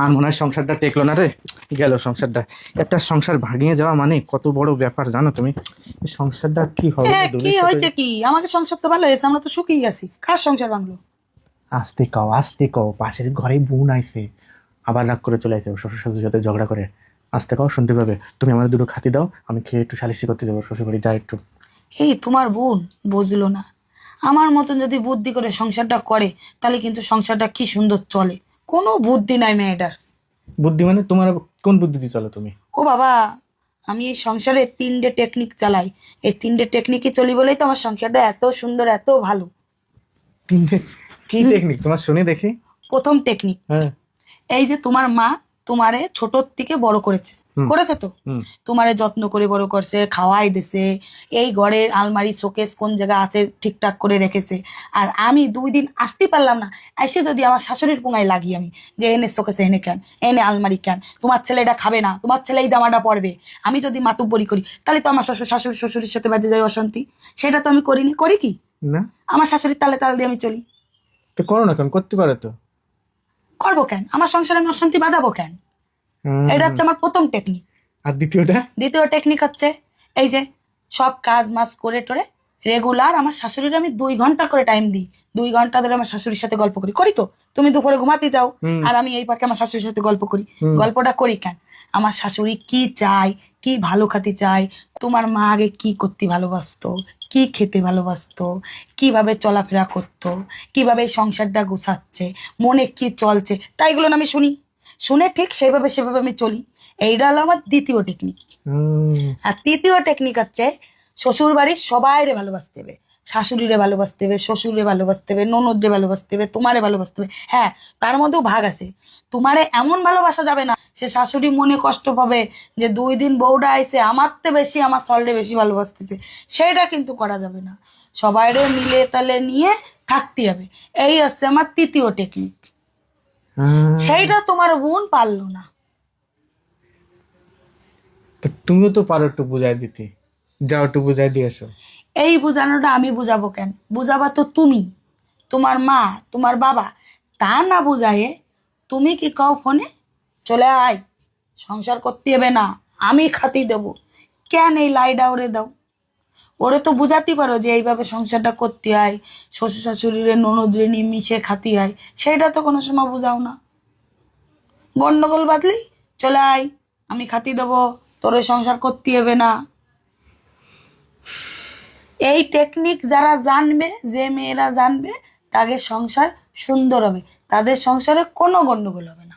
আর মনে হয় সংসারটা টেকলো না রে, গেল সংসারটা। একটা সংসার ভাঙিয়ে যাওয়া মানে কত বড় ব্যাপার জানো তুমি? এই সংসারটা কি হবে রে কি দুনিয়ার সাথে? হয়েছে? কি আমাকে সংসার তো ভালো হয়েছে, আমরা তো সুখী আছি। কার সংসার ভাঙলো? আস্তে কও, পাশের ঘরে বোন আইছে, আবার রাগ করে চলে আসে শ্বশুর শাশুড়ির সাথে ঝগড়া করে। আস্তে কও, শুনতে পাবে। তুমি আমার দুটো খাতি দাও, আমি খেয়ে একটু সালিশি করতে যাবো শ্বশুর বাড়ি, যা একটু। এই তোমার বোন বুঝলো না। আমার মতন যদি বুদ্ধি করে সংসারটা করে, তাহলে কিন্তু সংসারটা কি সুন্দর চলে। কোনো বুদ্ধি নাই মেয়েটার। বুদ্ধি মানে তোমার কোন বুদ্ধিতে চলো তুমি? ও বাবা, আমি এই সংসারে 3টে টেকনিক চালাই। এই 3টে টেকনিকই চলি বলেই তো আমার সংসারটা এত সুন্দর, এত ভালো। তিনটে? কি টেকনিক তোমার, শুনে দেখি। প্রথম টেকনিক, হ্যাঁ। এই যে তোমার মা তোমারে ছোটর থেকে বড় করেছে, হুম। করেছে তো। হুম। তোমারে যত্ন করে বড় করছে, খাওয়াই দিছে, এই ঘরের আলমারি শোকেস কোন জায়গা আছে ঠিকঠাক করে রেখেছে। আর আমি 2 দিন আসতে পারলাম না, এসে যদি আমার শাশুড়ির পোঙায় লাগি আমি, যে এনে শোকেসে এনে কেন, এনে আলমারি কেন, তোমার ছেলে এটা খাবে না, তোমার ছেলে এই জামাটা পরবে, আমি যদি মাতুব্বরি করি, তাহলে তো আমার শ্বশুরের সাথে বাদে যায় অশান্তি। সেটা তো আমি করিনি, করি কি? না, আমার শাশুড়ির তালে তাল দিয়ে আমি চলি। তো করো না, কেন করতে পারো তো। করবো কেন? আমার সংসারে আমি অশান্তি বাঁধাবো কেন? এটা হুম। হচ্ছে আমার প্রথম টেকনিক। আর দ্বিতীয়টা? দ্বিতীয় টেকনিক হচ্ছে, এই যে সব কাজ মাজ করে টোরে রেগুলার আমার শাশুড়ির আমি 2 ঘন্টা করে টাইম দিই। 2 ঘন্টা ধরে আমার শাশুড়ির সাথে গল্প করি, করি তো। তুমি দুপুরে ঘুমাতে যাও, হুম। আর আমি এই পাকে আমার শাশুড়ির সাথে গল্প করি। হুম। গল্পটা করি কেন? আমার শাশুড়ি কি চায়, কি ভালো খেতে চায়, তোমার মা আগে কি করতে ভালোবাসতো, কি খেতে ভালোবাসতো, কিভাবে চলাফেরা করতো, কিভাবে এই সংসারটা গুছাচ্ছে, মনে কি চলছে, তাই এগুলো না আমি শুনি। শুনে ঠিক সেভাবে সেভাবে আমি চলি। এইটা হলো আমার দ্বিতীয় টেকনিক। হুম। আর তৃতীয় টেকনিক হচ্ছে, শ্বশুর বাড়ির সবাইরে ভালোবাসতে হবে। শাশুড়িরে ভালোবাসতে হবে, শ্বশুরে ভালোবাসতে হবে, ননদরে ভালোবাসতে হবে, তোমারে ভালোবাসতে হবে। হ্যাঁ, তার মধ্যেও ভাগ আছে। তোমারে এমন ভালোবাসা যাবে না সে শাশুড়ি মনে কষ্ট পাবে যে 2 দিন বউটা আইছে আমার তো বেশি, আমার সলরে বেশি ভালোবাসতেছে। সেটা কিন্তু করা যাবে না। সবাইরে মিলে তালে নিয়ে থাকতে হবে। এই হচ্ছে আমার তৃতীয় টেকনিক। হুম। সেইটা তোমার বোন পারলো না। তো তুমিও তো পারো একটু বুঝাই দিতে, যাও একটু বুঝাই দিয়ে এসো। এই বোঝানোটা আমি বুঝাবো কেন? বুঝাবা তো তুমি, তোমার মা, তোমার বাবা। তা না বুঝায়ে তুমি কি কও ফোনে, চলে আয়, সংসার করতে হবে না, আমি খাতি দেবো। কেন এই লাইডা ওরে দাও? ওরে তো বুঝাতে পারো যে এইভাবে সংসারটা করতে হয়, শ্বশুর শাশুড়িরে ননদরে নিয়ে মিশে খাতি হয়। সেটা তো কোনো সময় বুঝাও না। গন্ডগোল বাঁধলেই চলে আয়, আমি খাতি দেবো, তোরে সংসার করতে হবে না। এই টেকনিক যারা জানবে, যে মেয়েরা জানবে, তাদের সংসার সুন্দর হবে, তাদের সংসারে কোনো গন্ডগোল হবে না।